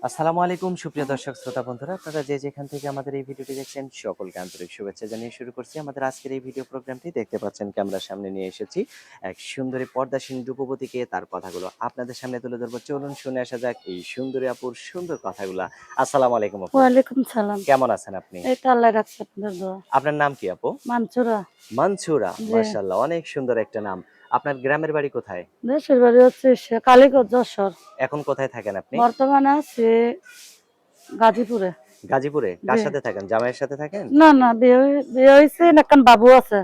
আসসালামু আলাইকুম সুপ্রিয় দর্শক শ্রোতা বন্ধুরা, আপনারা যে যেখান থেকে আমাদের এই ভিডিওটি দেখছেন সকলকে আন্তরিক শুভেচ্ছা জানিয়ে শুরু করছি আমাদের আজকের এই ভিডিও প্রোগ্রামটি। দেখতে পাচ্ছেন ক্যামেরার সামনে নিয়ে এসেছি এক সুন্দরী পর্দাসীন রূপবতীকে, তার কথাগুলো আপনাদের সামনে তুলে ধরবো। চলুন শুনে আসা যাক এই সুন্দরী আপুর সুন্দর কথাগুলা। আসসালামু আলাইকুম আপু, ওয়ালাইকুম সালাম। কেমন আছেন আপনি? এই তো আল্লাহ রাখছে আপনাদের দোয়া। আপনার নাম কি আপু? মানসুরা। মানসুরা, জি। মাশাআল্লাহ, অনেক সুন্দর একটা নাম। আপনার গ্রামের বাড়ি কোথায়? দেশের বাড়ি হচ্ছে কালীগঞ্জ, যশোর। এখন কোথায় থাকেন আপনি? বর্তমানে আছি গাজীপুরে। গাজীপুরে। কার জি। সাথে থাকেন? জামাইয়ের সাথে থাকেন? না না, বিয়ে হয়েছে, একখান বাবু আছে।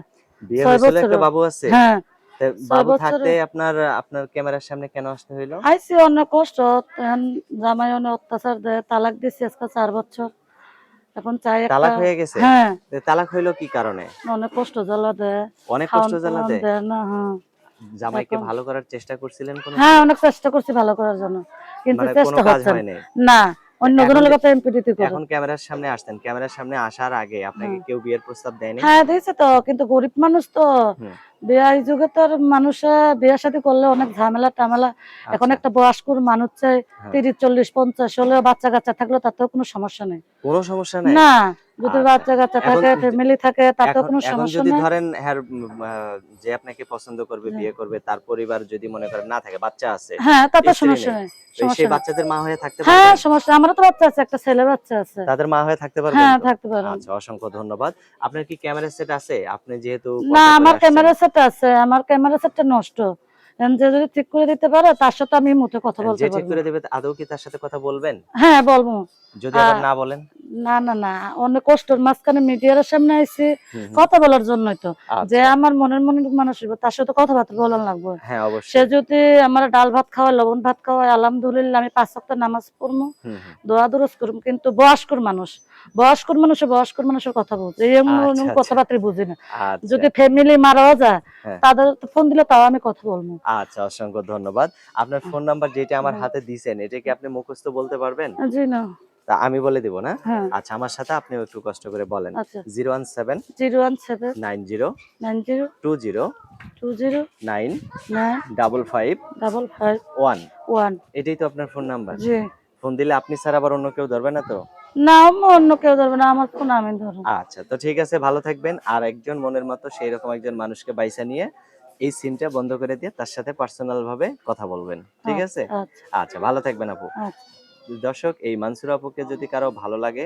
বিয়ে ৬ হয়েছিল, একটা বছরের। বাবু আছে? হ্যাঁ, তা ৬ বাবু থাকতে বছরের। আপনার আপনার ক্যামেরার সামনে কেন আসতে হইলো? আইছি অনেক কষ্ট। এখন জামাই অনেক অত্যাচার দেয়, তালাক দিছি আজকে ৪ বছর। এখন চাই একটা। তালাক হয়ে গেছে? হ্যাঁ, তালাক হইলো কি কারণে? অনেক কষ্ট জ্বালা দেয়। অনেক কষ্ট খাওন জ্বালা টাওন দেয়? দেয় না। হ্যাঁ, জামাইকে এখন ভালো করার চেষ্টা করছিলেন কোনো হ্যাঁ, সময়? অনেক চেষ্টা করছি ভালো করার জন্য। কিন্তু মানে কোনো চেষ্টা কাজ হচ্ছে না। হয় নাই? না, তা এখন অন্যজনের যে লগে প্রেম প্রীতি করে। এখন ক্যামেরার সামনে আসতেন, ক্যামেরার সামনে আসার আগে আপনাকে হ্যাঁ, কেউ বিয়ের প্রস্তাব দেয়নি? হ্যাঁ দিয়েছে তো, কিন্তু গরিব মানুষ তো। হুম, বিয়া এই যুগে তো আর মানুষে বিয়ে শাদী করলে অনেক ঝামেলা টামেলা। এখন আচ্ছা, একটা বয়স্ক মানুষ চাই, হ্যাঁ। 30, 40, 50 হলেও বাচ্চা কাচ্চা থাকলেও তাতেও কোনো সমস্যা নেই। কোনো সমস্যা নাই? না, যদি আচ্ছা। বাচ্চা কাচ্চা এখন থাকে, ফ্যামিলি থাকে, তাতেও এখন কোনো এখন সমস্যা যদি নেই। ধরেন হ্যার আ যে আপনাকে পছন্দ করবে, জি। বিয়ে করবে, তার পরিবার যদি মনে করেন না থাকে, বাচ্চা আছে, হ্যাঁ, তাতে স্ত্রী সমস্যা নেই, নেই। তো সমস্যা সেই নেই। বাচ্চাদের মা হয়ে থাকতে হ্যাঁ, পারবেন? সমস্যা, আমারও তো বাচ্চা আছে, একটা ছেলে বাচ্চা আছে। তাদের মা হয়ে থাকতে পারবেন হ্যাঁ, তো? থাকতে পারেন। আচ্ছা, অসংখ্য ধন্যবাদ। আপনার কি ক্যামেরা সেট আছে? আপনি যেহেতু না, পর্দা করে আমার আসছেন। ক্যামেরা সেট আছে। আমার ক্যামেরা সেটটা নষ্ট। এখন যে যদি ঠিক করে দিতে পারে তার সাথে আমি মুখে কথা বলতে যে ঠিক পারবো। করে দেবে আদৌ কি তার সাথে কথা বলবেন? হ্যাঁ, বলবো। যদি আ আবার না বলেন? না, না, না। অনেক কষ্টের মাঝখানে মিডিয়ার সামনে আইছি হুম, হুম। কথা বলার জন্যই তো। যে আচ্ছা। আমার মনের মানুষ হইবো তার সাথে কথাবার্তা বলান লাগবে। হ্যাঁ, সে অবশ্যই। যদি আমার ডাল ভাত খাওয়ায়, লবণ ভাত খাওয়ায়, আলহামদুলিল্লাহ আমি ৫ ওয়াক্ত নামাজ পড়মু, হুম, হুম। দোয়া দুরুজ করমু। কিন্তু বয়স্ক মানুষের কথা বুঝে। এমন আচ্ছা, আচ্ছা। কথাবার্তা বুঝি না। আচ্ছা। যদি ফ্যামিলি মারাও যায়, হ্যাঁ। তাদের ফোন দিলে তাও আমি কথা বলবো। আচ্ছা, অসংখ্য ধন্যবাদ। আপনার ফোন নাম্বার যেটা আমার হাতে দিছেন, এটা কি আপনি মুখস্থ বলতে পারবেন? জি না। তা আমি বলে দিব না? হ্যাঁ, আচ্ছা, আমার সাথে আপনিও একটু কষ্ট করে বলেন। আচ্ছা। 017 017 90 90 20 20 9 9 55 55 1। 1। এটাই তো আপনার ফোন নাম্বার? জি। ফোন দিলে আপনি ছাড়া আবার অন্য কেউ ধরবে না তো? না, অন্য কেউ ধরবে না। আমার ফোন আমি ধরবো। আচ্ছা, তো ঠিক আছে, ভালো থাকবেন। আর একজন মনের মতো সেইরকম একজন মানুষকে বাইছা নিয়ে এই সিমটা বন্ধ করে দিয়ে তার সাথে পার্সোনাল ভাবে কথা বলবেন। ঠিক আছে? আচ্ছা, আচ্ছা, আচ্ছা, ভালো থাকবেন আপু। আচ্ছা। দর্শক, এই মানসুরা আপুকে যদি কারো ভালো লাগে,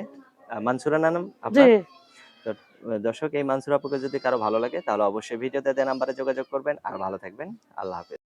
মানসুরা না নাম জি। আপনার? তো দর্শক, এই মানসুরা আপুকে যদি কারো ভালো লাগে তাহলে অবশ্যই ভিডিওতে দেওয়া নাম্বারে যোগাযোগ করবেন। আর ভালো থাকবেন। আল্লাহ হাফেজ।